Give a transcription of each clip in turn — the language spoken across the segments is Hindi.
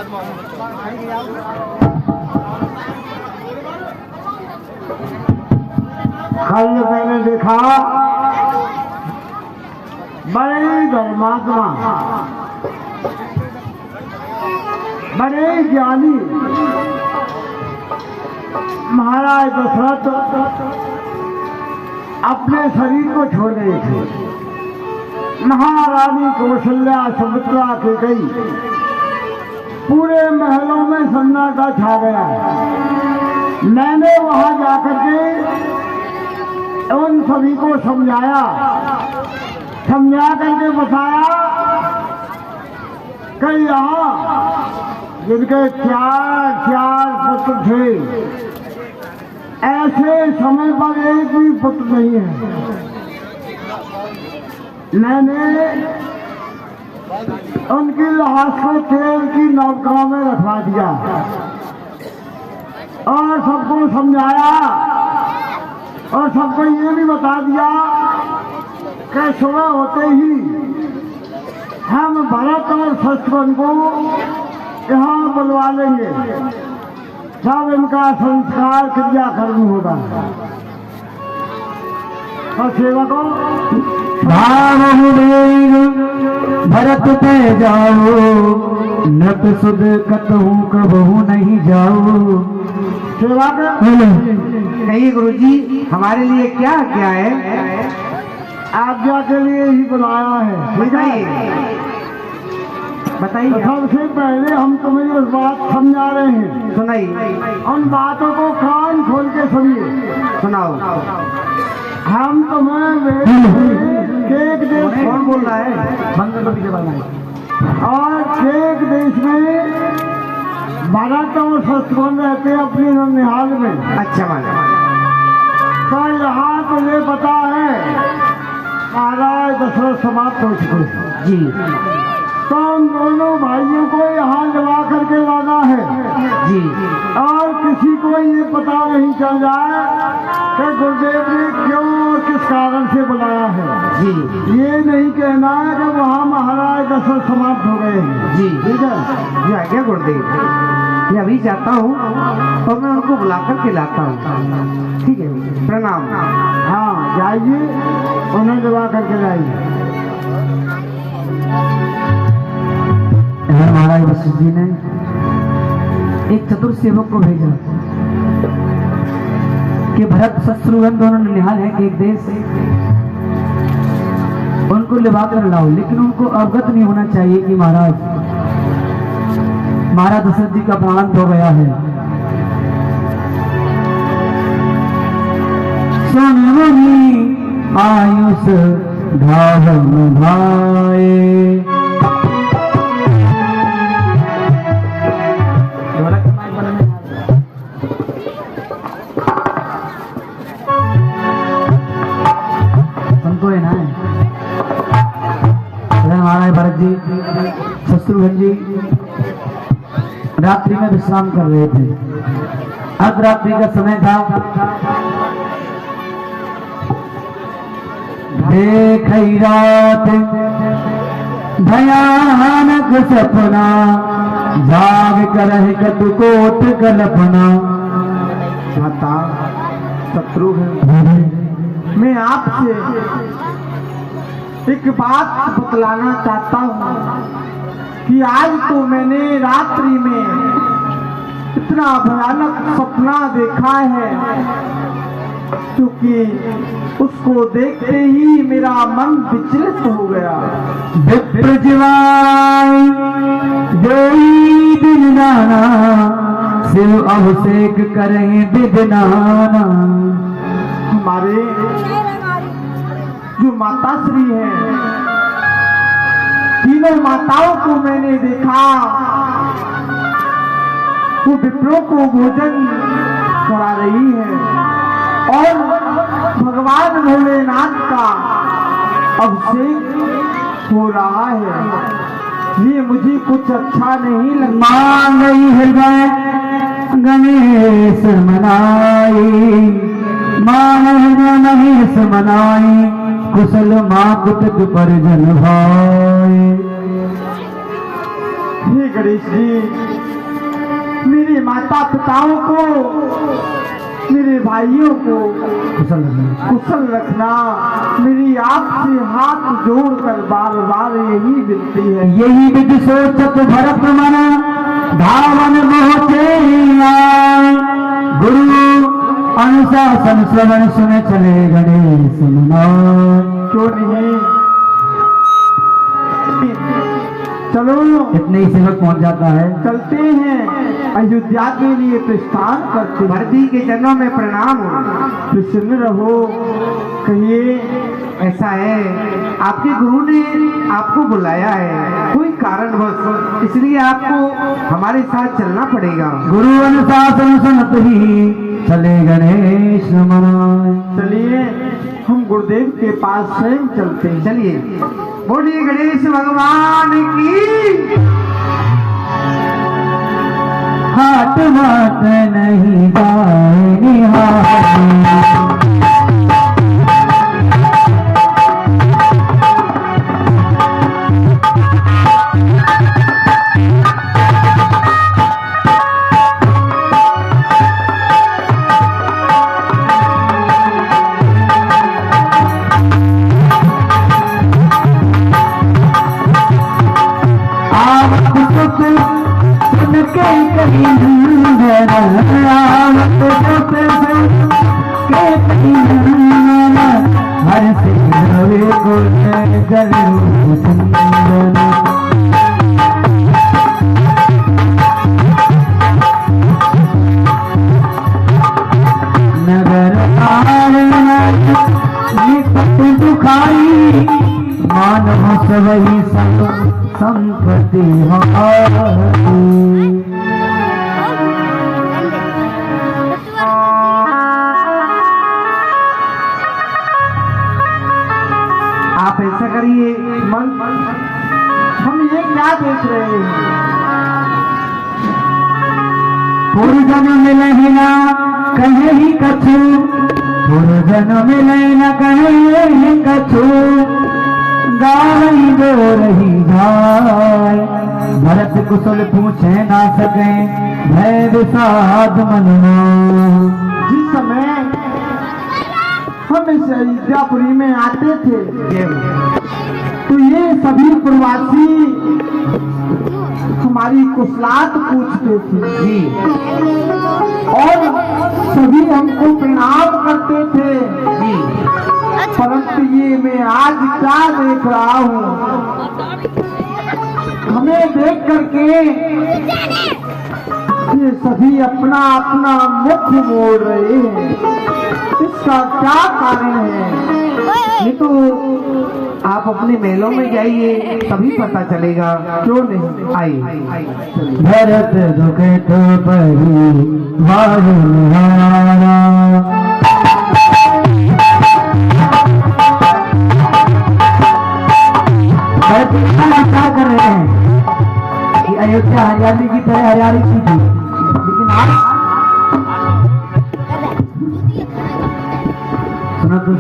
कल मैंने देखा बड़े धर्मात्मा, बड़े ज्ञानी महाराज दशरथ अपने शरीर को छोड़ गए थे। महारानी कौशल्या सुमित्रा के गई, पूरे महलों में सन्नाटा छा गया। मैंने वहां जाकर के उन सभी को समझा करके बताया कि यहाँ जिनके चार पुत्र थे, ऐसे समय पर एक भी पुत्र नहीं है। मैंने उनकी लाश को तेल की नौका में रखवा दिया और सबको समझाया और सबको ये भी बता दिया कि सुबह होते ही हम भरत और शत्रुघ्न को यहाँ बुलवा लेंगे, सब इनका संस्कार क्रियाकर्म होगा। और सेवकों भरत पे जाओ, नृप सुध कतहु कबहू नहीं जाओ। सेवा कहिए गुरु जी, हमारे लिए क्या क्या है? आज्ञा के लिए ही बुलाया है। बताइए। तो सबसे पहले हम तुम्हें उस बात समझा रहे हैं, सुनाइए। उन बातों को कान खोल के सुनिए। सुनाओ। हम तुम्हें एक देश, कौन बोल रहा है? बंद को पीछे बोलना है। और एक देश में भरत और शत्रुघ्न रहते अपनी ननिहाल में। अच्छा माना। तो यहाँ तुम्हें पता है महाराज दशरथ समाप्त हो चुके जी। तो उन दोनों भाइयों को यहाँ जमा करके लाना है जी। और किसी को ये पता नहीं चल जाए कि गुरुदेव ने क्यों और किस कारण से बुलाया है जी। ये नहीं कहना है कि वहाँ महाराज दशरथ समाप्त हो गए हैं। जी ठीक है जी। आज्ञा गुरुदेव, मैं अभी जाता हूँ और मैं उनको बुलाकर के लाता हूँ। ठीक है, प्रणाम। हाँ जाइए, उन्हें जमा करके लाइए। महाराज वशिष्ठ जी ने एक चतुर सेवक को भेजा कि भरत शत्रुघ्न दोनों निहाल है कि एक देश से, उनको लिवा कर लाओ। लेकिन उनको अवगत नहीं होना चाहिए कि महाराज दशरथ जी का प्राणांत हो गया है। सुन मुनि आयुष धावन भाए, महाराज भरत जी शत्रुघ्न जी रात्रि में विश्राम कर रहे थे। अर्धरात्रि का समय था। देख रात भयानक सपना, जाग कर कटुकोट कल्पना। माता शत्रुघ्न, मैं आपसे एक बात बतलाना चाहता हूँ कि आज तो मैंने रात्रि में इतना भयानक सपना देखा है, क्योंकि उसको देखते ही मेरा मन विचलित हो गया। विप्र जीवाई जोई दिन नाना, शिव अभिषेक करें विदनाना। हमारे जो माता श्री है, तीनों माताओं को मैंने देखा, वो विप्रों को भोजन करा रही है और भगवान भोलेनाथ का अभिषेक हो रहा है। ये मुझे कुछ अच्छा नहीं लगा। मांग हृदय गणेश मनाई, मांग हृदय गणेश मनाई, कुशल माकुत परिजन भाई। हे गणेश जी, मेरे माता पिताओं को, मेरे भाइयों को कुशल रखना। मेरी आपसे हाथ जोड़कर बार बार यही विनती है। यही विधि सोचत भरत मन धावन मोचे गुरु अनुशासन श्रवण सुन चले गणेश क्यों नहीं, चलो इतने ही सेवक पहुंच जाता है। चलते हैं अयोध्या के लिए प्रस्थान करते। भरती के चरणों में प्रणाम हो। प्रसन्न रहो। कहिए। ऐसा है, आपके गुरु ने आपको बुलाया है कोई कारणवश, इसलिए आपको हमारे साथ चलना पड़ेगा। गुरु अनुशासन सुनत ही चले गणेश मनाए। चलिए हम गुरुदेव के पास स्वयं चलते हैं। चलिए, बोलिए गणेश भगवान की। हाथ बात नहीं जाए निहार। नगर दुखाई मानव सवही संपत्ति आप ऐसा करिए। मन हम ये क्या देख रहे हैं? पूर्वजन मिले ना कहे ही कछु, पूर्वजन मिले न कहे ही कछु, गाई दो रही जाए। भरत कुशल पूछे ना सके, भय विषाद मन में। जिस समय हम इस अयोध्यापुरी में आते थे तो ये सभी प्रवासी हमारी कुशलात पूछते थे और सभी हमको प्रणाम करते थे। परंतु ये मैं आज क्या देख रहा हूँ, हमें देख करके ये सभी अपना अपना मुख मोड़ रहे हैं। इसका क्या कारण है? ये तो आप अपने मेलों में जाइए तभी पता चलेगा। क्यों नहीं? आइए। भरत दुखे तो परिवार निहारा, क्या कर रहे हैं कि अयोध्या हरियाली की तरह हरियाली की थी, लेकिन आप सुना तो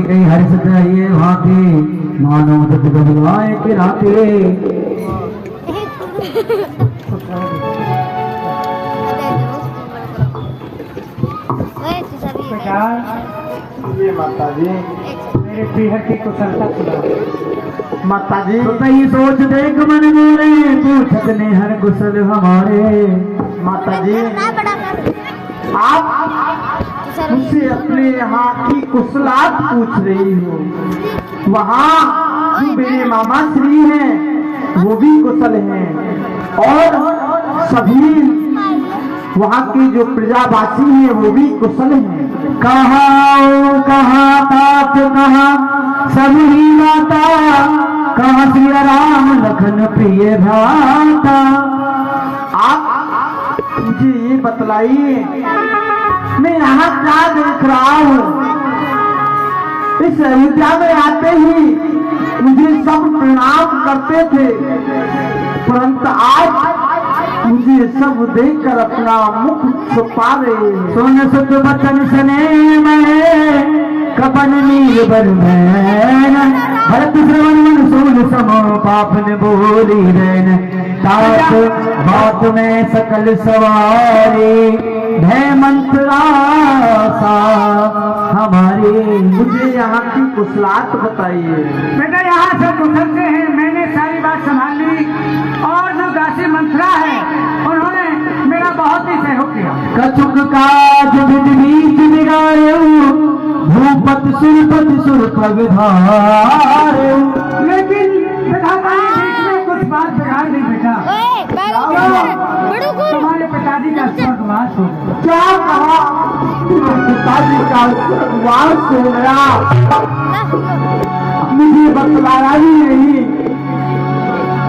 कहीं हर्ष चाहिए वहाँ के मानो बदलवाए के राते। ये माता जी मेरे पीहर की कुशलता सुना। माता जी तो ही सोच देख मन मेरे, पूछत ने हर कुशल हमारे। माता जी आप मुझसे अपने यहाँ की कुशलात पूछ रही हो। वहाँ जो मेरे मामा श्री हैं वो भी कुशल हैं और सभी वहाँ के जो प्रजावासी हैं वो भी कुशल हैं। कहाँ तात कहाँ सभी माता, कहाँ श्री राम लखन प्रिय भ्राता। आप मुझे ये बतलाइए मैं यहाँ क्या देख रहा हूँ? इस अयोध्या में आते ही मुझे सब प्रणाम करते थे, परंतु आज मुझे सब देखकर अपना मुख छुपा रहे हैं। सुन सुत बचन सने में कपन नील बर भरत श्रवण मन सोल समो पाप ने बोली रैन, साथ बात में सकल सवारी है मंत्रा सा हमारी। मुझे यहाँ की कुशलात बताइए। बेटा यहाँ से गुजरते हैं, मैंने सारी बात संभाल ली और जो दासी मंत्रा है उन्होंने मेरा बहुत ही सहयोग किया। कछुक काज विधि बीच बिगाड़े भूपत सुरपत विधारे। लेकिन विधाता ने बीच में कुछ बात बिगाड़ दी बेटा। तुम्हारे पिताजी का स्वर्गवास हो गया। क्या कहा? पिताजी का स्वर्गवास हो गया, मुझे बतलाया ही नहीं।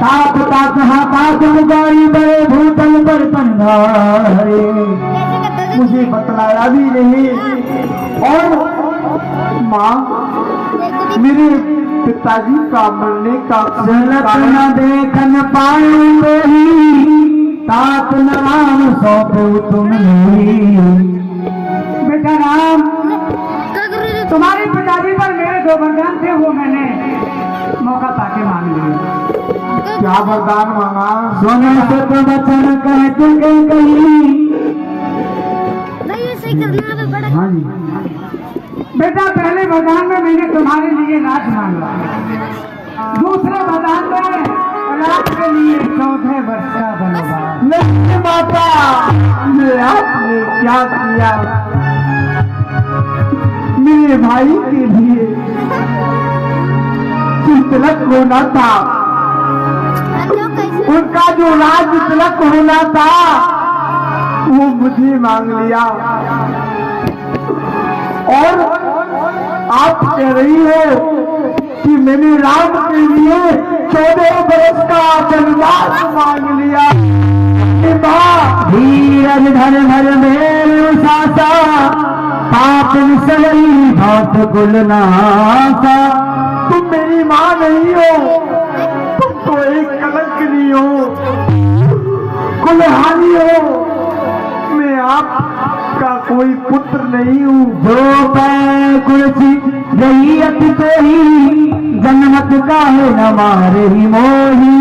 तापता कहा ताक मुगारी बड़े भूतल पर पंधारे। मुझे बतलाया भी नहीं। और माँ, मेरे पिताजी का मरने का चलत न देखन पाए तात न राम सौंपो तुम बेटा राम, तुम्हारे पिताजी पर मेरे जो वरदान थे वो मैंने मौका पाके मांग लिए। क्या वरदान मांगा? सोना से तो बचन कहते कहीं। हाँ जी बेटा पहले वरदान में मैंने तुम्हारे लिए राज मांगा, दूसरे वरदान में राज के लिए 14 वर्ष का वनवास। नहीं माता, ये आपने क्या किया? मेरे भाई के लिए तिलक होना था, उनका जो राज तिलक होना था वो मुझे मांग लिया। और आप कह रही हो कि मैंने राम के लिए 14 वर्ष का वनवास मांग लिया। धीरज धर धर मेरे सासा पाप सवई भात गुलनासा। तुम मेरी माँ नहीं हो, तुम तो एक कलंकनी हो, कुलहानी हो। मैं आपका कोई पुत्र नहीं हूँ। जो पै कुर्सी गई अति तो ही जन्मत का है न मारे ही मोही।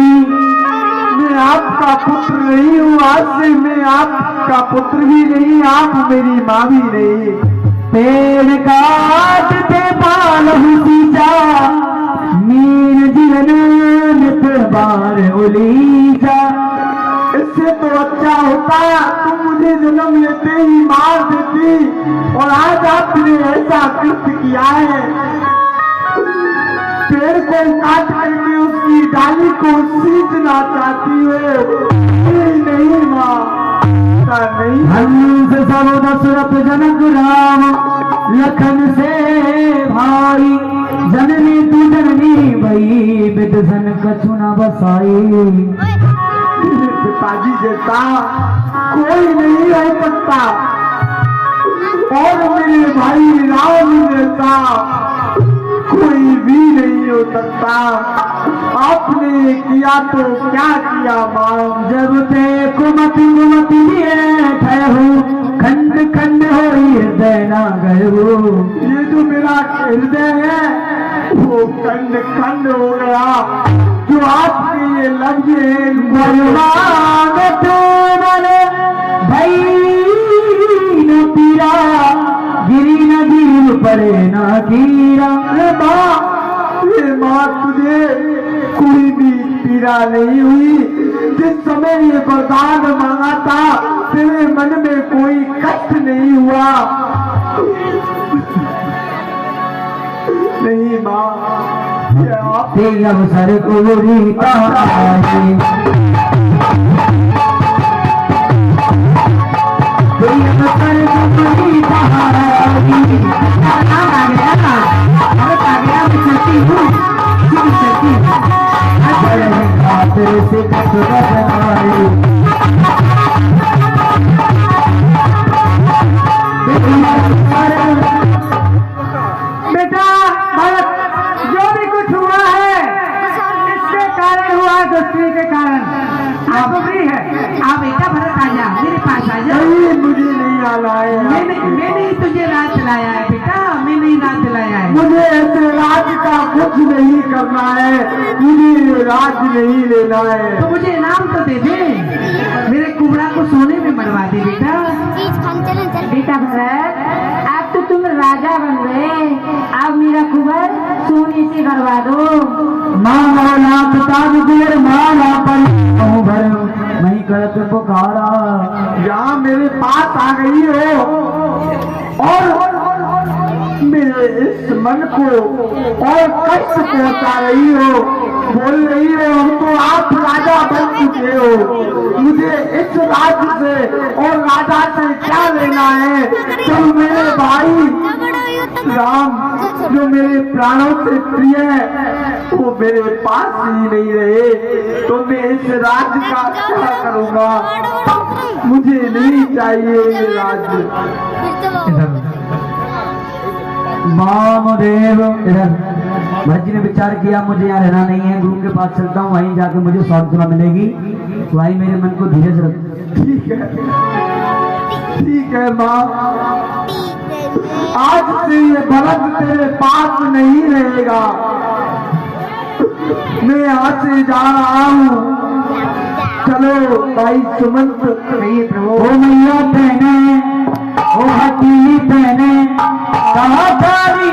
मैं आपका पुत्र नहीं हूँ, आज से मैं आपका पुत्र भी नहीं, आप मेरी माँ भी नहीं। पेड़ काटते पाल सींचा मीन जीवन नित बार उलीचा। इससे तो अच्छा होता तुम मुझे जन्म लेते ही मार देती, और आज आपने ऐसा कृत्य किया है। पेड़ को काट करके उसकी डाली को सींचना चाहती हो। नहीं माँ, ऐसा नहीं। हंस सब दशरथ जनक राम लखन से भाई जननी तू जननी भई विद सन कछु न बसाई। पिताजी जैसा कोई नहीं रह सकता, और मेरे भाई राम जैसा कोई भी नहीं हो सकता। आपने किया तो क्या किया माँ? जब ते कुमति कुमति ठहू खंड खंड हो हृदय न गयो। ये जो मेरा हृदय है वो खंड खंड हो गया। जो आपके ये लफ्ज है भई न पीरा गिरी न गिर पड़े न कीरा। ये माँ तुझे कोई भी पीड़ा नहीं हुई। जिस समय ये वरदान मांगा था तेरे मन में कोई कष्ट नहीं हुआ। नहीं माँ, ये आप तेल अवसर को रीता से बेटा भरत, जो भी कुछ हुआ है इसके कारण हुआ, दोस्ती के कारण। आप फ्री है, आप बेटा भरत आ जा, मेरे पास आ जा। नहीं, मुझे नहीं आना है। मैंने ही तुझे राज दिलाया है बेटा, मैंने ही राज दिलाया है। मुझे ऐसे राज का कुछ राज नहीं करना है, मुझे राज नहीं लेना है। तो मुझे इनाम तो दे दे, मेरे कुबड़ा को सोने में मरवा दे बेटा। बेटा भरत, अब तो तुम राजा बन गए, अब मेरा कुबर सोने से करवा दो। नाथ ताजदेर माला पर भर मैं करत पुकारा, यहाँ मेरे पास आ गई हो और मेरे इस मन को और कष्ट पहुंचा रही हो, बोल रही हो हम तो आप राजा बन चुके हो, मुझे इस राज्य से और राजा से क्या लेना है। तो मेरे भाई राम जो मेरे प्राणों से प्रिय है वो मेरे पास ही नहीं रहे, तो मैं इस राज्य का क्या करूँगा। मुझे नहीं चाहिए ये राज्य। वामदेव इधर भरत जी ने विचार किया मुझे यहाँ रहना नहीं है, गुरु के पास चलता हूँ, वहीं जाके मुझे सांत्वना मिलेगी, वहीं मेरे मन को धीरज रख। ठीक है माँ, आज से ये भरत तेरे पास नहीं रहेगा, मैं यहाँ से जा रहा हूँ। चलो भाई सुमंत। नहीं प्रभु। ओ मैया बहने, ओ हकीली बहने, कहाधारी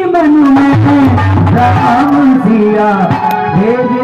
मन में राम सिया भेज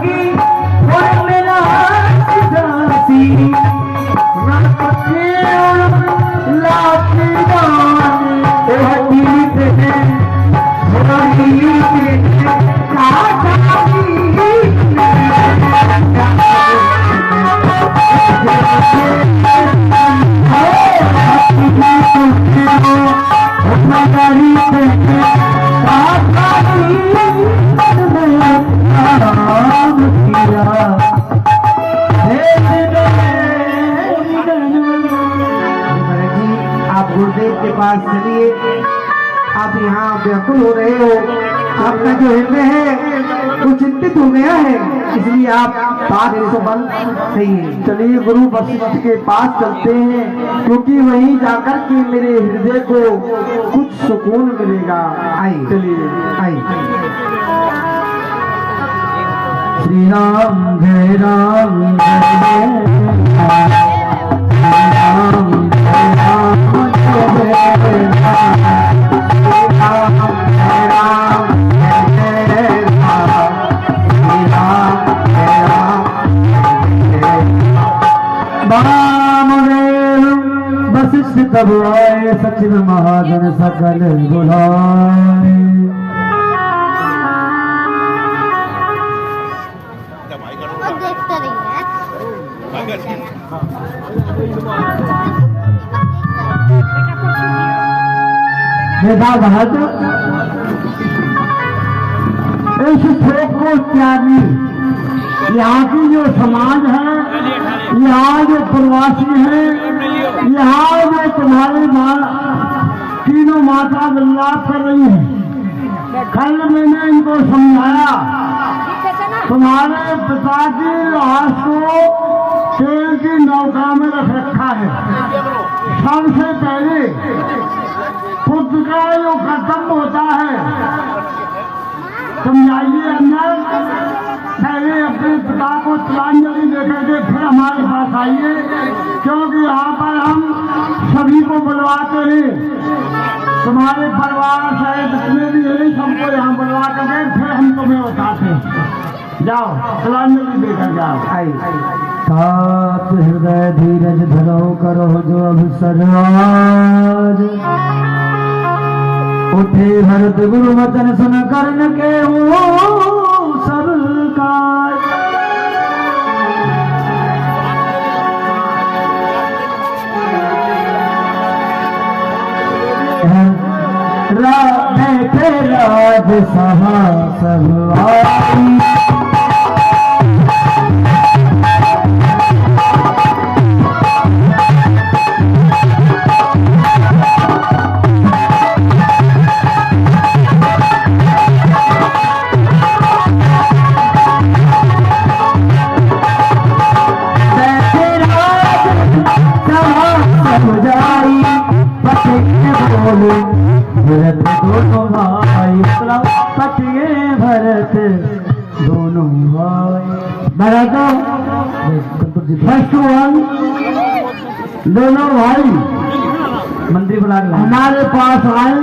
की और मेरा दासी रखती लाठी दानी ओ गीत है आप गुरुदेव के पास चलिए। आप यहाँ व्याकुल हो रहे हो, आपका जो हृदय है वो चिंतित हो गया है, इसलिए आप बात को बंद कहिए। चलिए गुरु वशिष्ठ के पास चलते हैं, क्योंकि वहीं जाकर के मेरे हृदय को कुछ सुकून मिलेगा। आइए चलिए आइए। श्री राम जय राम जय राम जय राम जय वशिष्ठ तब आए सचिव महाजन सकल बुलाए देखते रहिए बेटा बहादुर इस शोक को त्यागी यहाँ की जो समाज है, यहाँ जो प्रवासी है, यहाँ जो तुम्हारी तीनों माता विलाप कर रही है। कल मैंने इनको समझाया तुम्हारे पिता की लाश को तेल की नौका में रख रखा है। सबसे पहले पुत्र का जो कर्तव्य होता है, समझाइए अंदर पहले अपने पिता को तिलांजलि देकर के फिर हमारे पास आइए, क्योंकि यहाँ पर हम सभी को बुलवाते हैं। तुम्हारे परिवार से जितने भी हैं सबको यहाँ बुलवा करके फिर हम तुम्हें बताते हैं। जाओ तिलांजलि देकर जाओ। आइए सात हृदय धीरज धरो करो जो अवसर आज उठे भरत गुरु वचन सुन कर्ण के हो सब काज। बैठे राज सहा सब आई भरत दोनों भाई पटिए भरत दोनों भाई भरत दोनों भाई मंत्री बुला हमारे पास आए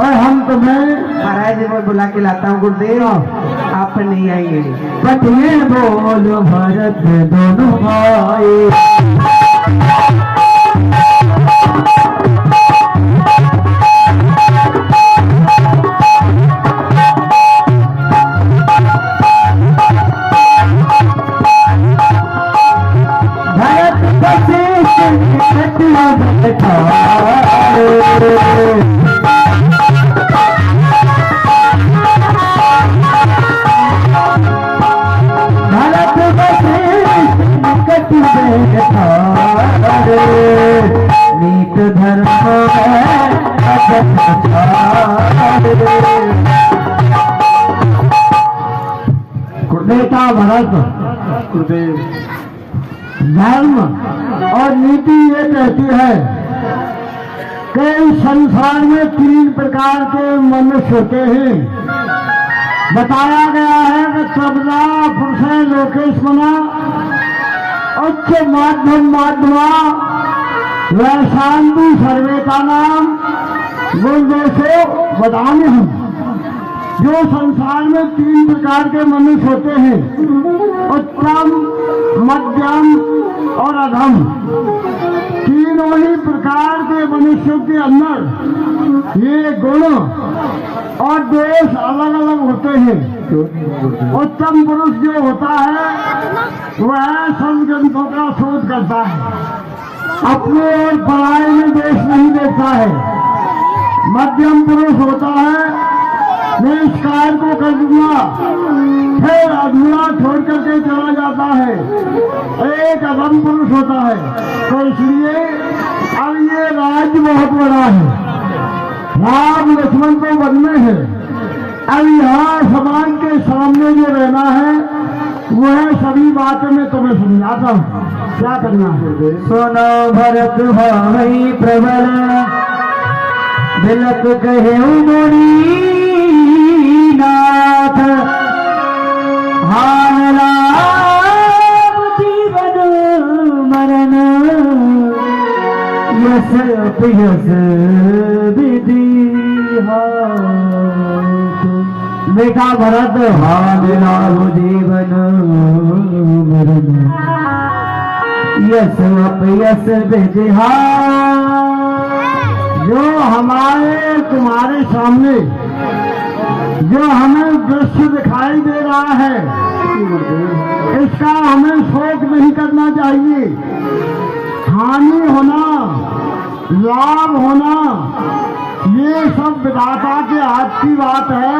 और हम तुम्हें महाराज जी मैं बुला के लाता हूँ गुरुदेव, आप पर नहीं आएंगे। पटिए बोलो भरत दोनों भाई। नीत धर्म बेटा भरत धर्म और नीति ये कहती है कि संसार में 3 प्रकार के मनुष्य होते हैं। बताया गया है कि प्रबला पुरुष लोकेश मना उच्च माध्यमा वैशांति सर्वेता नाम गुरुदेव बदामी हूँ। जो संसार में 3 प्रकार के मनुष्य होते हैं, उत्तम, मध्यम और अधम। तीनों ही प्रकार के मनुष्यों के अंदर ये गुण और दोष अलग अलग होते हैं। उत्तम पुरुष जो होता है वह सब ग्रंथों का शोध करता है, अपने और पढ़ाई में दोष नहीं देखता है। मध्यम पुरुष होता है, मैं इस कार्य को कर दूंगा, फिर अधूरा छोड़ करके चला जाता है। एक अधम पुरुष होता है। तो इसलिए अब ये राज्य बहुत बड़ा है, राम लक्ष्मण को वन में है। अब यहाँ समाज के सामने जो रहना है वह सभी बातें मैं तुम्हें समझाता हूँ, क्या करना है। सुनो भरत भाई प्रबल, बिलक कहे मुनि नाथ, हान राम जीवन मरण, यस अपयस विधि हाथ। बेटा भरत, हान राम जीवन मरण, यस अपयस विधि हाथ। जो हमारे तुम्हारे सामने जो हमें दृश्य दिखाई दे रहा है, इसका हमें शोक नहीं करना चाहिए। हानि होना, लाभ होना, ये सब विधाता के हाथ की बात है।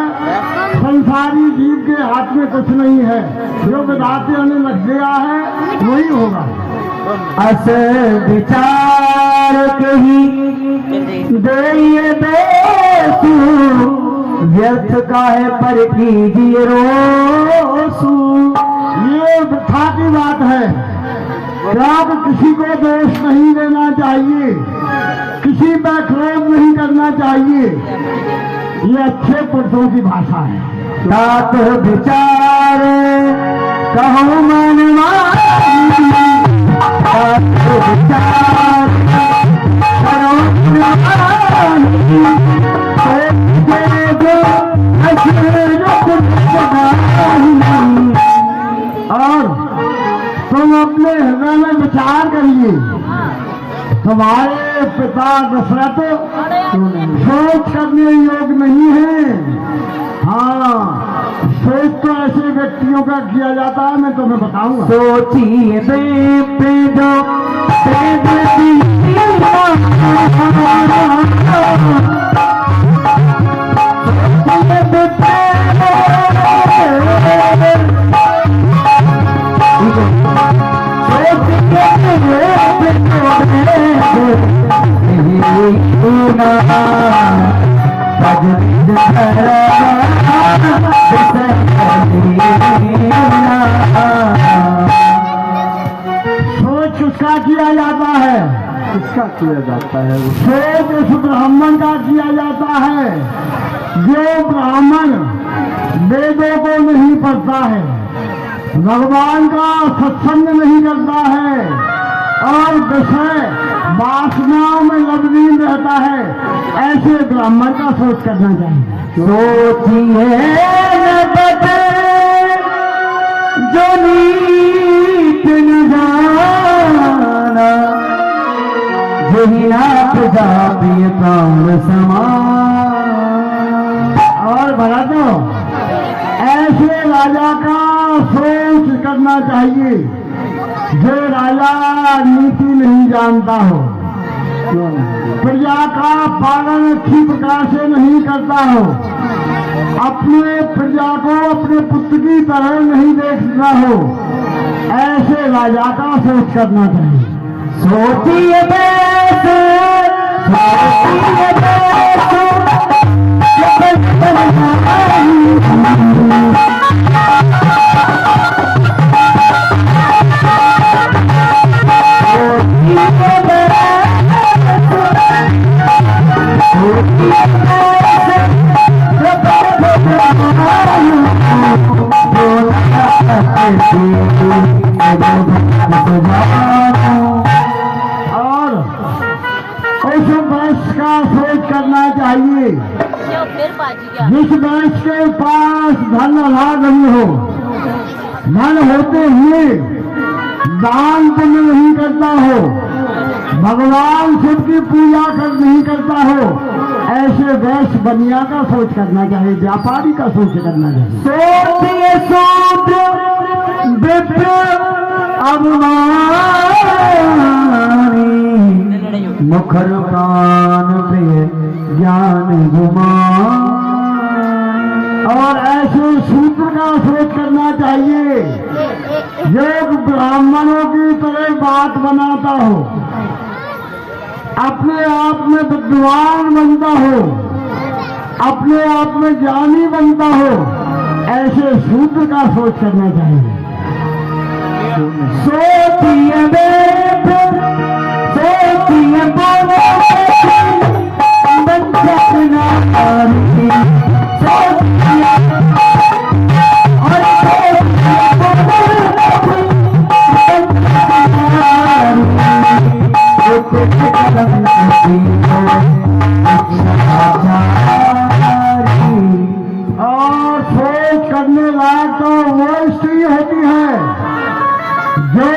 संसारी जीव के हाथ में कुछ नहीं है। जो विधाता ने लग गया है वही होगा। अस विचार कही दे तू, व्यर्थ का है पर कीजिए रोसू। ये वृथा की बात है। अब किसी को दोष नहीं देना चाहिए, किसी पर क्रोध नहीं करना चाहिए। ये अच्छे पुरुषों की भाषा है। तात विचार कहो मन मानी, तात विचार करो मानी, और तुम अपने हृदय में विचार करिए। तुम्हारे पिता दशरथ सोच करने योग्य नहीं है। हाँ, सोच तो ऐसे व्यक्तियों का किया जाता है, मैं तुम्हें बताऊंगा। सोचिए सोच उसका किया जाता है, किसका किया जाता है? सोच उस ब्राह्मण का किया जाता है जो ब्राह्मण वेदों को नहीं पढ़ता है, भगवान का सत्संग नहीं करता है और विषय वासनाओं में लबलीन रहता है। ऐसे ब्राह्मण का सोच करना चाहिए। सोचिए न बदे जो नीत न जाना, यही नाथ जापिय प्राण समान। और भला तो ऐसे राजा का सोच करना चाहिए जो राजा नीति नहीं जानता हो, प्रजा का पालन अच्छी प्रकार से नहीं करता हो, अपने प्रजा को अपने पुत्र की तरह नहीं देखता हो। ऐसे राजा का सोच करना चाहिए। सोचिए और उस वंश का सोच करना चाहिए फिर बाजी वैश्य के पास धन अभाव नहीं हो, धन होते हुए दान पुण्य नहीं करता हो, भगवान शिव की पूजा नहीं करता हो, ऐसे वैश्य बनिया का सोच करना चाहिए, व्यापारी का सोच करना चाहिए। सोचिए शूद्र विप्र अभिमानी, मुखर प्राण पे ज्ञान गुमान। और ऐसे शूद्र का सोच करना चाहिए जो ब्राह्मणों की तरह बात बनाता हो, अपने आप में विद्वान बनता हो, अपने आप में ज्ञानी बनता हो, ऐसे शूद्र का सोच करना चाहिए। सोचिए सोचिए बंधक नारी, सोचिए और और सोच करने लायक तो वो स्त्री होती है जो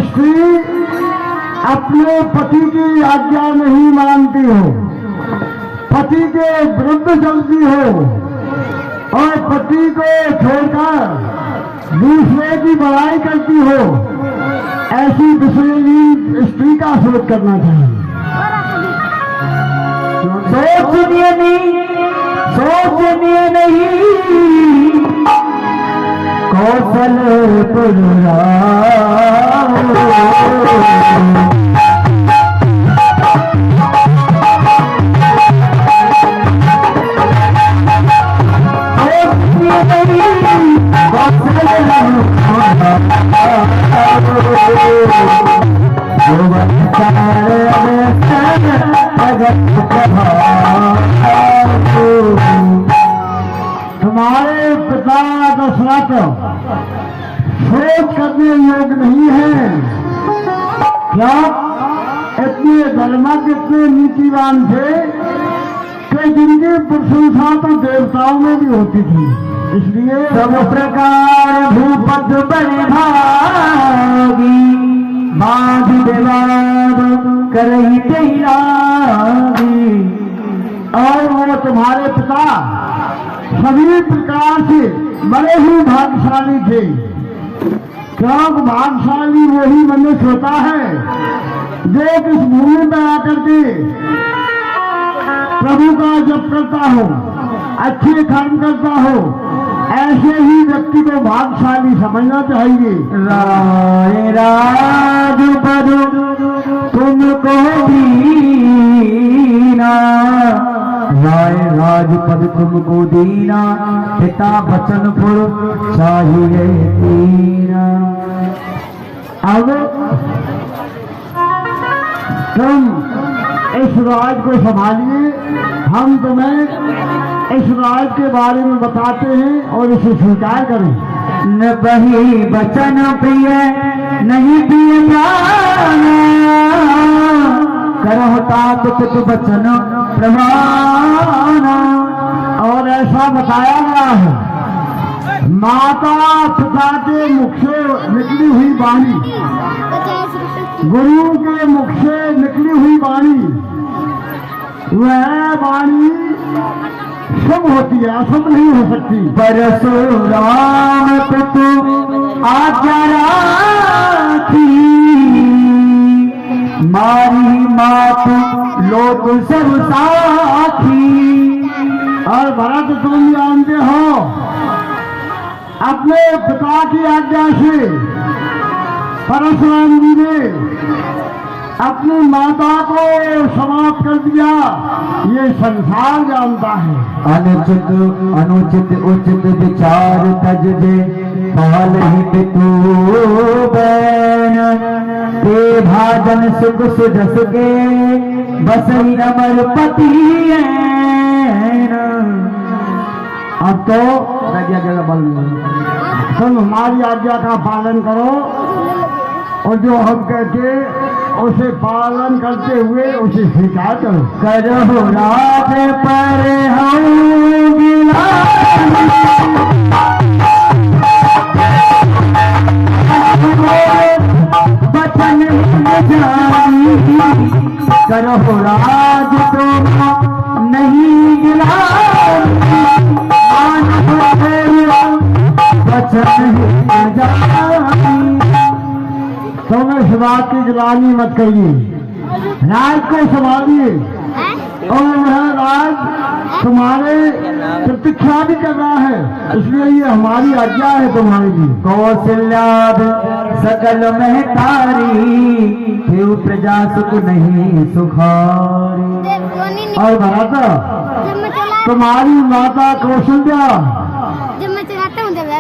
स्त्री अपने पति की आज्ञा नहीं मानती हो, पति के विरुद्ध चलती हो और पति को छोड़कर दूसरे की बड़ाई करती हो, ऐसी विषयहीन स्त्री का सोच करना चाहिए। सोचनीय नहीं कौशल पुरा, तुम्हारे पिता दशरथ सोच करने योग्य नहीं है, क्या इतने धर्मज्ञ इतने नीतिवान थे कि जिनकी प्रशंसा तो देवताओं में भी होती थी, इसलिए सब प्रकार भूपत बड़े भागी, बाध विवाद करही तेरागी। और वो तुम्हारे पिता सभी प्रकार से बड़े ही भाग्यशाली थे, क्योंकि भाग्यशाली वही मनुष्य होता है जो इस भूमि में आकर के प्रभु का जप करता हो, अच्छे कर्म करता हो, ऐसे ही व्यक्ति को भाग्यशाली समझना चाहिए। राय राज पद तुमको दीना, राय राजपद तुमको दीना, पिता बचन पुर चाहिए तीना। अब तुम इस राज को संभालिए, हम तुम्हें इस राज के बारे में बताते हैं और इसे स्वीकार करें। न बही बचन प्रिय नहीं प्रिय जाना, करहो तात कुत बचन प्रमाना। और ऐसा बताया गया है, माता पिता के मुख से निकली हुई वाणी, गुरु के मुख से निकली हुई वाणी, वह वाणी शुभ होती है, अशुभ नहीं हो सकती। परशुराम पितु आज्ञा राखी, मारी मातु लोक सब साखी। और भरत तुम जानते हो, अपने पिता की आज्ञा से परशुराम जी ने अपनी माता को समाप्त कर दिया, ये संसार जानता है। अनुचित अनुचित उचित विचार तज दे, पाल ही पितु बैन, ते भाजन सुख सुजस के, बस ही अमर पति ऐन। अब तो जगह बल तुम हमारी आज्ञा का पालन करो और जो हम कहते उसे पालन करते हुए उसे स्वीकार करो। करो राज पर हम गिला, बात की गिलानी मत करिए, राज को संभालिए। और वह राज तुम्हारे प्रतीक्षा भी कर रहा है, इसलिए ये हमारी आज्ञा है तुम्हारे लिए। कौशल्याद सकल महतारी, देव प्रजा सुख नहीं सुखारी। और भरत, तुम्हारी माता कौशल्या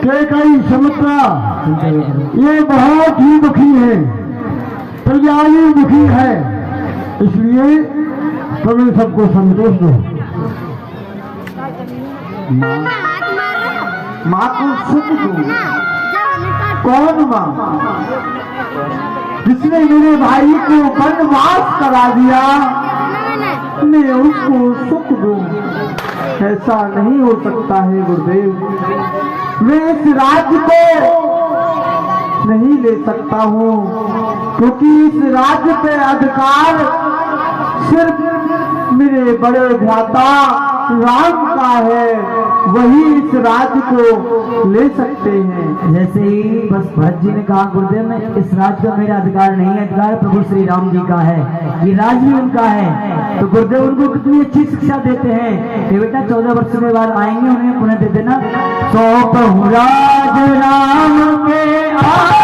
के कई सुमित्रा ये बहुत ही दुखी है, प्रजा ही दुखी है, इसलिए तुम्हें सबको संतोष दो। माँ को सुख दो। कौन माँ? जिसने मेरे भाई को वनवास करा दिया, मैं उसको सुख दूं? ऐसा नहीं हो सकता है गुरुदेव। मैं इस राज्य को नहीं ले सकता हूँ, क्योंकि इस राज्य पे अधिकार सिर्फ मेरे बड़े भ्राता राम का है, वही इस राज्य को ले सकते हैं। जैसे ही बस भरत जी ने कहा गुरुदेव में इस राज्य का मेरा अधिकार नहीं है, अधिकार प्रभु श्री राम जी का है, ये राज भी उनका है। तो गुरुदेव उनको कितनी अच्छी शिक्षा देते हैं कि बेटा 14 वर्ष के बाद आएंगे, उन्हें पुनः दे देना। सौंप राज राम के आए,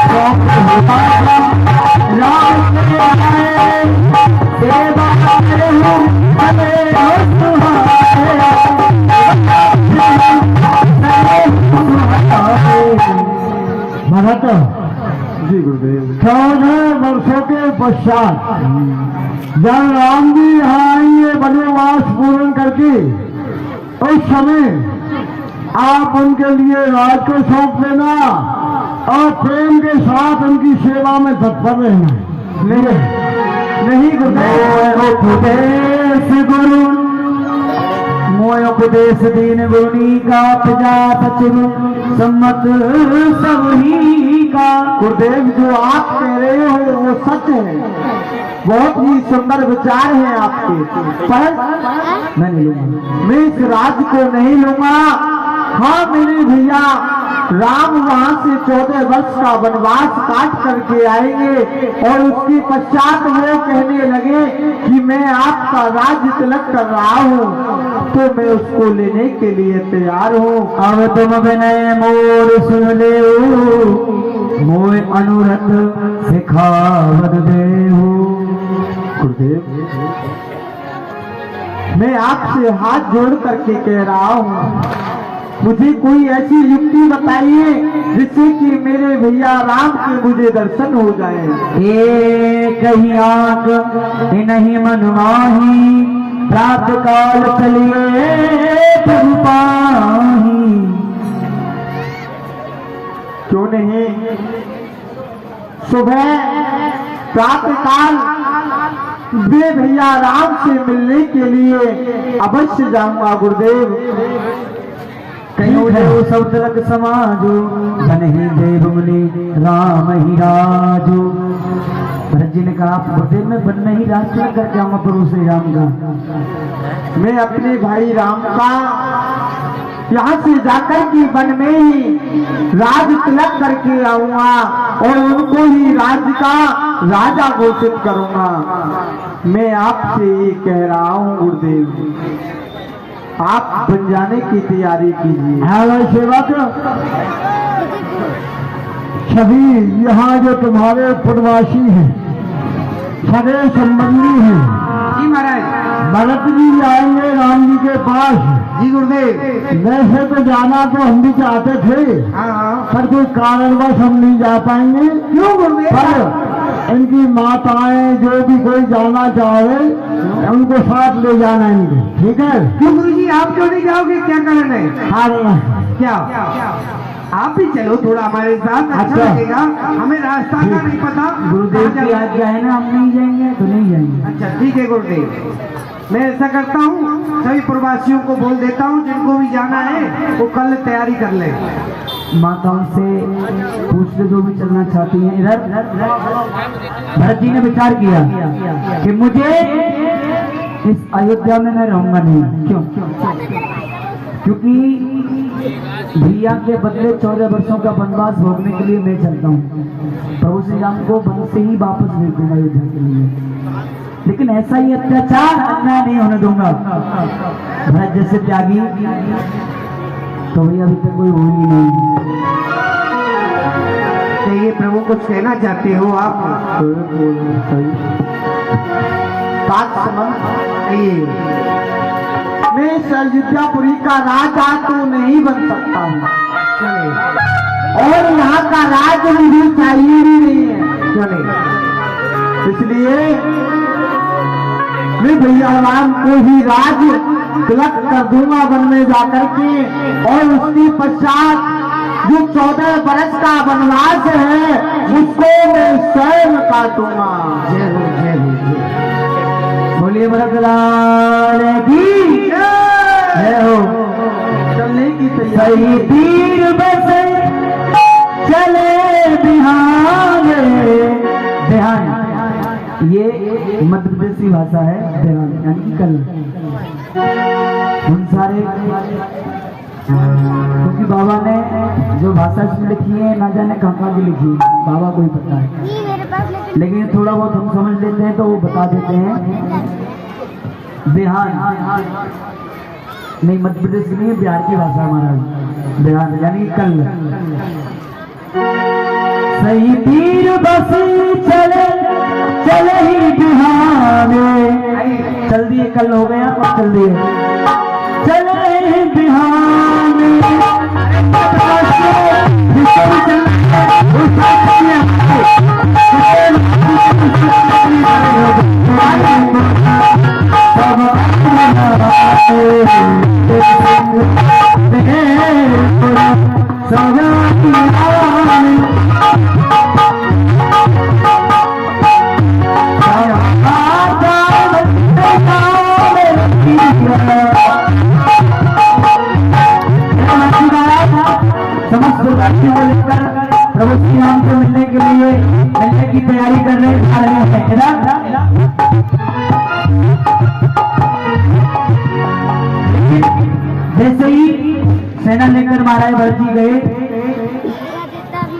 सौंप राम के आए, सेवा करूं हमें भरत जी गुरुदेव। 14 वर्षों के पश्चात जब राम जी यहाँ आएंगे वनवास पूर्ण करके, उस समय आप उनके लिए राज को सौंप देना और प्रेम के साथ उनकी सेवा में तत्पर रहना। नहीं गुरुदेव। उपदेश गुरु मोय उपदेश दीन गुरुनी का, प्रजा सचिव सम्मत सबही का। गुरुदेव जो आप कह रहे हो वो सच है, बहुत ही सुंदर विचार है आपके, पर मैं नहीं लूंगा। मैं इस राज्य को नहीं लूंगा। हाँ, मेरे भैया राम वहाँ से 14 वर्ष का वनवास काट करके आएंगे और उसके पश्चात वो कहने लगे कि मैं आपका राज्य तिलक कर रहा हूँ, तो मैं उसको लेने के लिए तैयार हूँ। अब तुम विनय मोर सुन ले, मोय अनुरत सिखावत देहु। गुरुदेव, मैं आपसे हाथ जोड़ करके कह रहा हूँ, मुझे कोई ऐसी युक्ति बताइए जिससे कि मेरे भैया राम के मुझे दर्शन हो जाए। एक ही आंख नहीं मन माही, प्रात काल चलिए प्रभु पाही। क्यों नहीं, सुबह प्रातः काल वे भैया राम से मिलने के लिए अवश्य जाऊंगा गुरुदेव। कहीं देव सब तिलक समाजो, धन ही देव मुनि राम ही राजो। भरत जी ने कहा गुरुदेव में वन में ही राज तिलक करके आऊंगा प्रभु श्री राम का। मैं अपने भाई राम का यहाँ से जाकर के वन में ही राज तिलक करके आऊंगा और उनको ही राज्य का राजा घोषित करूंगा। मैं आपसे ये कह रहा हूँ गुरुदेव, आप बन जाने की तैयारी कीजिए। हाँ सेवक, सभी यहाँ जो तुम्हारे पुरवासी हैं, सगे संबंधी हैं, जी महाराज। भरत जी आएंगे राम जी के पास। जी गुरुदेव। वैसे तो जाना तो हम भी चाहते थे, हाँ, पर कोई कारणवश हम नहीं जा पाएंगे। क्यों गुरुदेव? पर इनकी माताएं जो भी कोई जाना चाहे उनको साथ ले जाना इनके, ठीक है? क्यों गुरु जी, आप क्यों नहीं जाओगे? क्या कारण है? हाँ, क्या आप भी चलो थोड़ा हमारे साथ, अच्छा अच्छा। लगेगा। हमें रास्ता का नहीं पता। गुरुदेव की आज्ञा है ना, हम नहीं जाएंगे तो नहीं जाएंगे। अच्छा ठीक है गुरुदेव, मैं ऐसा करता हूँ, सभी प्रवासियों को बोल देता हूँ जिनको भी जाना है वो कल तैयारी कर ले। माताओं से पूछ ले जो भी चलना चाहती हैं। इधर भरत जी ने विचार किया कि मुझे इस अयोध्या में मैं रहूंगा नहीं। क्यों? क्योंकि भैया के बदले 14 वर्षों का वनवास भोगने के लिए मैं चलता हूँ। प्रभु श्री राम को वन से ही वापस भेज दूंगा अयोध्या के लिए, लेकिन ऐसा ही अत्याचार अन्याय नहीं होने दूंगा। भरत जैसे त्यागी तो भैया अभी तक कोई हुई ही नहीं। ये प्रभु कुछ कहना चाहते हो आप? बात समझ मैं इस अयोध्यापुरी का राजा तो नहीं बन सकता हूँ, और यहाँ का राज मुझे चाहिए भी नहीं है। चले इसलिए मैं भैया राम को ही राज तिलक कर दूंगा वन में जाकर के, और उसके पश्चात जो 14 बरस का वनवास है उसको मैं स्वयं काटूंगा। जय हो जय हो जय। बोलिए भरत लाल की जय हो। चलने की तैयारी सही तीर बस चले बिहार। बिहार ये मध्य प्रदेश की भाषा है, बिहार यानी कि कल। उन सारे क्योंकि बाबा ने जो भाषा इसमें लिखी है ना जाने कहाँ की लिखी है, बाबा को ही पता है, लेकिन थोड़ा बहुत हम समझ लेते हैं तो वो बता देते हैं। बिहार नहीं, मध्य प्रदेश की नहीं है, बिहार की भाषा हमारा बिहार यानी कल। सही तीर बस चले चले ही बिहार। चल दिए, कल हो गया और चल दिए चले बिहार। प्रभु श्री राम से मिलने के लिए मिलने की तैयारी कर रहे हैं। जैसे ही सेना लेकर महाराज भरत जी गए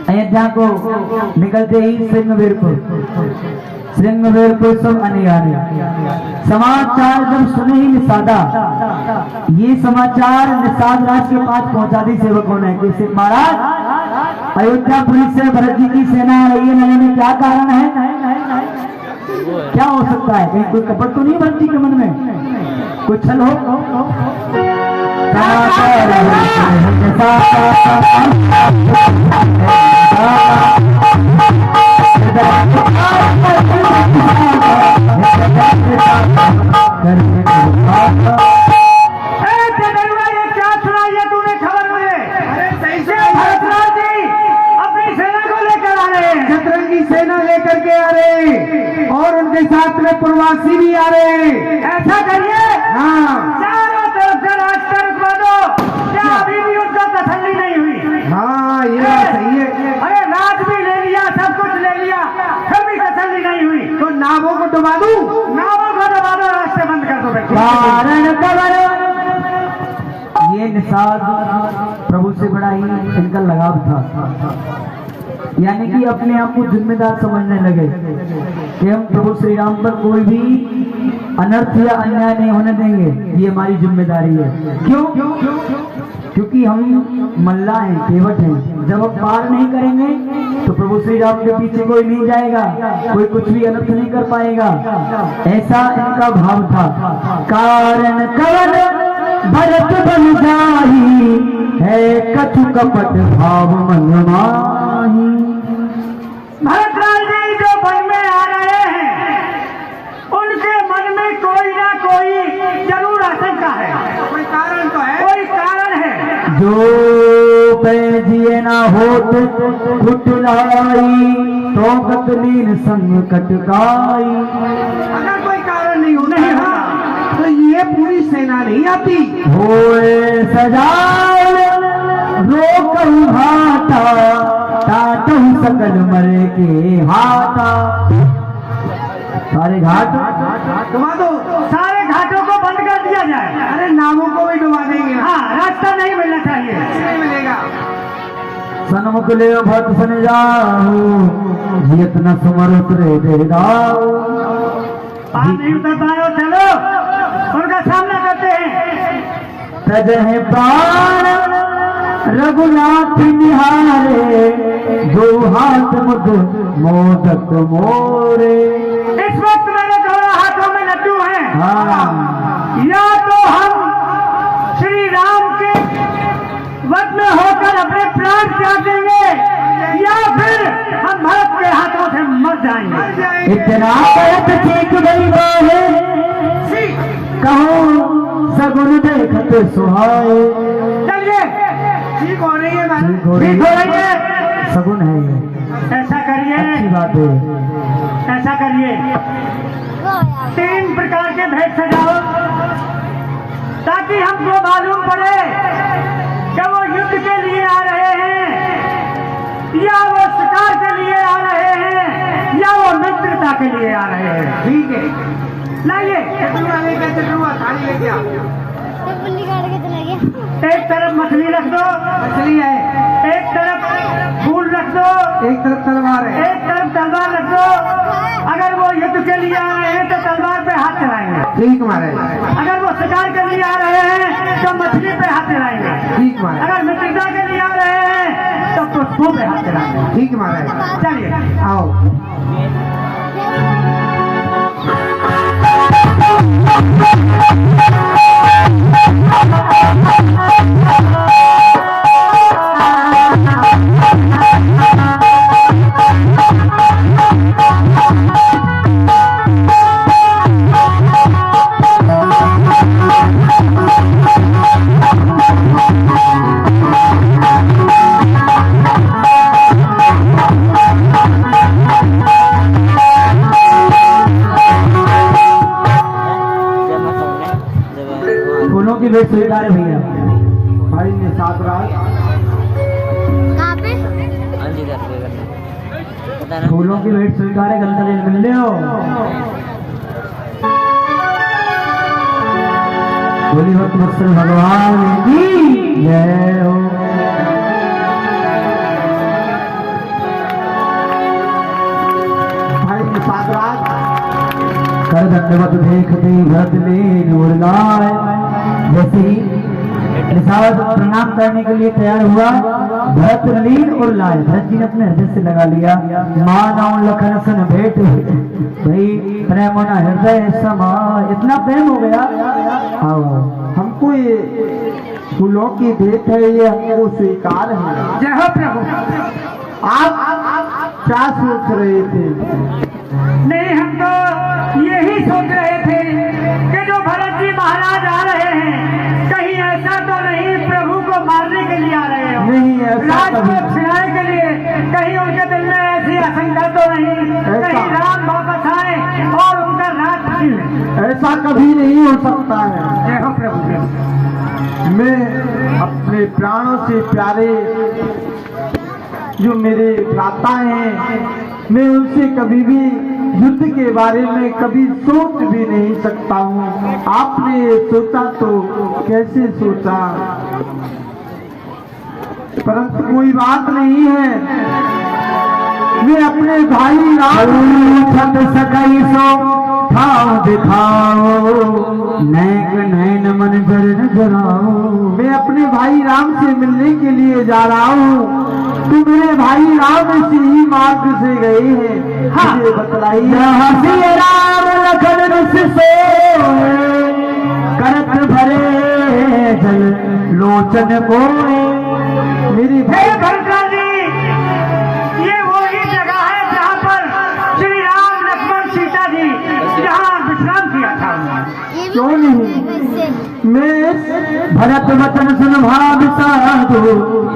अयोध्या को, निकलते ही सिंहवीरपुर सब आने समाचार जब सुने ही निषादा, ये समाचार निषाद राज के पास पहुंचा दी सेवकों ने कि महाराज अयोध्यापुरी से भरत जी की सेना आ रही है, न क्या कारण है, क्या हो सकता है, कहीं कोई कपट तो नहीं भरत जी के मन में, कुछ छल हो। क्या सुनाई तूने खबर मुझे? भरतलाल जी अपनी सेना को लेकर आ रहे हैं, शतरंगी सेना लेकर के आ रहे, और उनके साथ में प्रवासी भी आ रहे। ऐसा करिए, हाँ चारों तरफ से राज कर रुकवा दो। क्या अभी भी उनको तसल्ली नहीं हुई? हाँ ये बात सही है। अरे राज भी ले लिया, सब कुछ ले लिया, फिर भी तसल्ली नहीं हुई, तो नावों को डुबा दूं? नावों को दबा दो, रास्ते बंद कर दो। कारण कबर ये निषाद प्रभु से बड़ा ही इनका लगाव था, यानी कि अपने आप को जिम्मेदार समझने लगे कि हम प्रभु श्री राम पर कोई भी अनर्थ या अन्याय नहीं होने देंगे, ये हमारी जिम्मेदारी है। क्यों? क्योंकि हम मल्ला हैं, केवट हैं, जब हम पार नहीं करेंगे तो प्रभु श्री राम के पीछे कोई नहीं जाएगा, कोई कुछ भी अनर्थ नहीं कर पाएगा, ऐसा इनका भाव था। कारण कवन भरत बन जाही है कछु कपट भाव मन माही। भरतलाल जी जो वन में आ रहे हैं, उनके मन में कोई ना कोई जरूर आशंका है, कोई कारण तो है, कोई कारण है। जो जिए ना होत फुटलाई तो कतलीन संकट काई। अगर कोई कारण नहीं होता है तो ये पूरी सेना नहीं आती। होए सजाए रोकऊ घाटा टाटू सकल मरे के हाथा। सारे घाट डुबा दो, सारे घाटों को बंद कर दिया जाए। अरे नावों को भी डुबा देंगे। हाँ, रास्ता सन्मुख ले भक्त सन जाओ जियत न सुमर उतरे दे दाओ। आप नहीं उतर पाए चलो उनका सामना करते हैं। तजह प्राण रघुनाथ निहारे दो हाथ मुद मोदक मोरे। इस वक्त मेरे दोनों हाथों में लड्डू हैं। हाँ या तो हम श्री राम के वध में होकर अपने प्राण त्याग देंगे या फिर हम भरत के हाथों से मर जाएंगे। इतना करत चीख गई बाहे कहो सगुन देखत सुहाए। चलिए ठीक हो रही है ठीक हो रही ठीक हो रही है। सगुन है ये, ऐसा करिए अच्छी बात है। ऐसा करिए 3 प्रकार के भेद सजाओ ताकि हमको मालूम पड़े कि वो युद्ध के लिए आ रहे हैं या वो शिकार के लिए आ रहे हैं या वो मित्रता के लिए आ रहे हैं। ठीक है लाइए थाली लेके आओ। बुल्ली काट के चला गया। एक तरफ मछली रख दो, मछली है, एक तरफ फूल रख दो, एक तरफ तलवार है। एक तरफ तलवार रख दो। अगर वो युद्ध के लिए आ रहे हैं तो तलवार पे हाथ चलाएंगे। ठीक महाराज। अगर वो शिकार के लिए आ रहे हैं तो मछली पे हाथ चलाएंगे। ठीक महाराज। अगर मित्रता के लिए आ रहे हैं तो पुष्पों पे हाथ चलाएंगे। ठीक महाराज। चलिए आओ। फूलों की भेंट स्वीकार है भैया। भाई ने साथ रात कहाँ पे? फूलों की भेंट स्वीकार है। गलत मिल ले हो बोली भक्त वत्सल भगवान की जय हो। भाई ने साथ रात कर दंडवत देखते भरत ने जोड़ लाए। जैसे ही निषाद प्रणाम करने के लिए तैयार हुआ भरत लीन और लाए। भरत जी ने अपने हृदय से लगा लिया। मानव लखन सन भेंट भाई प्रेम न हृदय समा। इतना प्रेम हो गया। आओ हमको ये फूलों की भेंट है, ये हमको स्वीकार है। जय हो प्रभु। आप क्या सोच रहे थे? नहीं हम तो यही सोच रहे थे कि जो भरत जी महाराज आ रहे हैं कहीं ऐसा तो नहीं प्रभु को मारने के लिए आ रहे हो। नहीं, ऐसा राज को कभी- छिड़ाने के लिए कहीं उनके दिल में ऐसी आशंका तो नहीं कहीं राम वापस आए और उनका राज छिड़े। ऐसा कभी नहीं हो सकता है। जय हो प्रभु। मैं अपने प्राणों से प्यारे जो मेरे भ्राता हैं, मैं उनसे कभी भी युद्ध के बारे में कभी सोच भी नहीं सकता हूँ। आपने सोचा तो कैसे सोचा, परंतु कोई बात नहीं है। मैं अपने भाई राम सकाई सो ठाव दिखाओ नैक नैन मन जर जराओ। मैं अपने भाई राम से मिलने के लिए जा रहा हूँ। तो मेरे भाई राम इसी मार्ग से गए हैं। हाँ। मुझे बतलाइए। जहाँ सिय राम लखन रस से करत भरे जल लोचन को। मेरी हे भरत जी ये वही जगह है जहाँ पर श्री राम लक्ष्मण सीता जी जहाँ विश्राम किया था। ये भी क्यों नहीं? कैसे? मैं भरत वचन सुन भाव साधु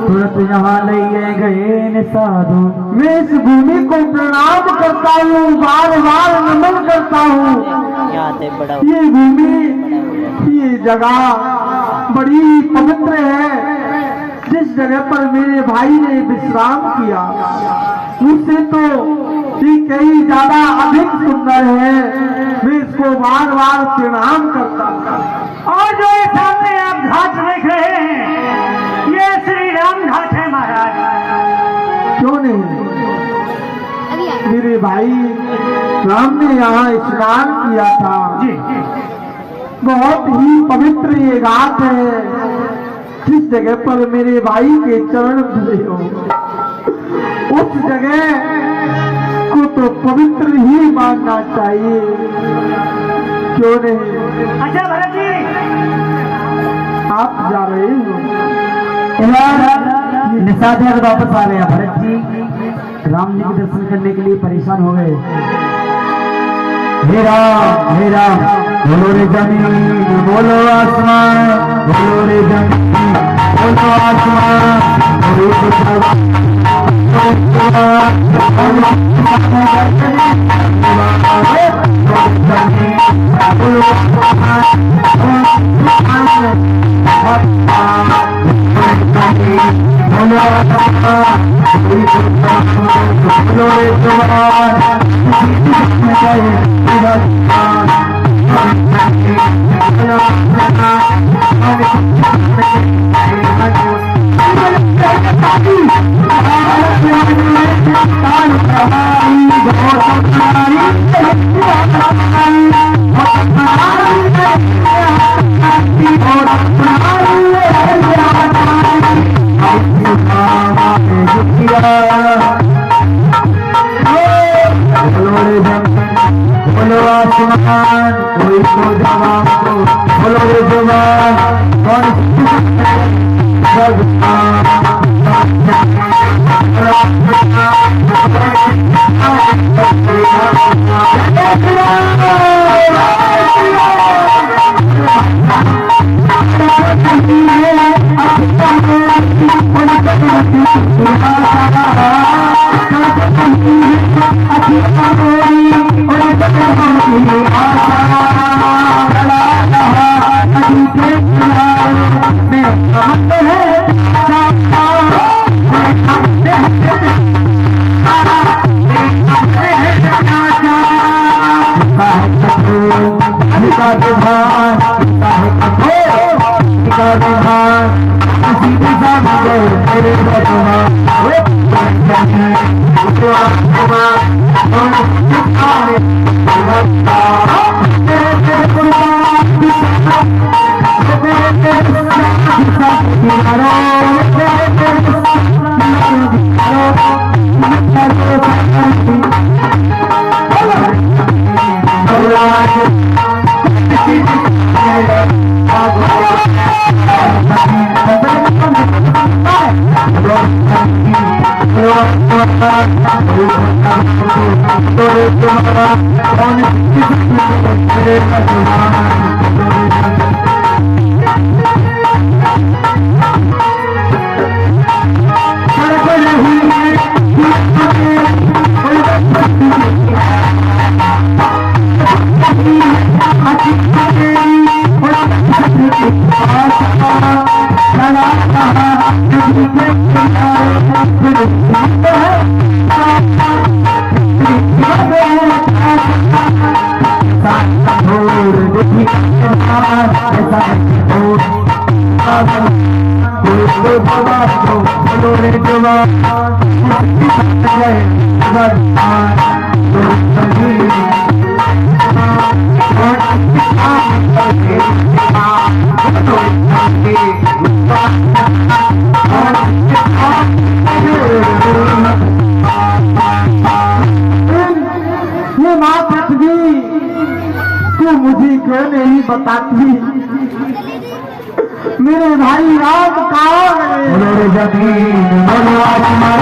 तुरंत यहाँ ले गए साधु। मैं इस भूमि को प्रणाम करता हूँ, बार बार नमन करता हूँ। ये भूमि, ये जगह बड़ी पवित्र है। जिस जगह पर मेरे भाई ने विश्राम किया उससे तो ये कहीं ज्यादा अधिक सुंदर है। मैं इसको बार बार प्रणाम करता हूँ। और जो ये सामने आप घाट देख रहे हैं ये श्री राम घाट है महाराज। भाई राम ने यहाँ स्नान किया था जी बहुत ही पवित्र ये घाट है। जिस जगह पर मेरे भाई के चरण धुले हो उस जगह को तो पवित्र ही मानना चाहिए, क्यों नहीं? अच्छा भरत जी आप जा रहे हो? निषाद वापस आ गया भरत जी, राम जी के दर्शन करने के लिए परेशान हो गए। हे राम बोलो रे जमीन बोलो आसमान, बोलो रे जमीन बोलो आसमान, बोलो आसमान कोई तो जवाब दो, बोलो रे जवान कौन ये माँ पृथ्वी तू मुझे क्यों नहीं बताती मेरे भाई राम कहाँ गए? बोलो रे जमीन बोलो आसमान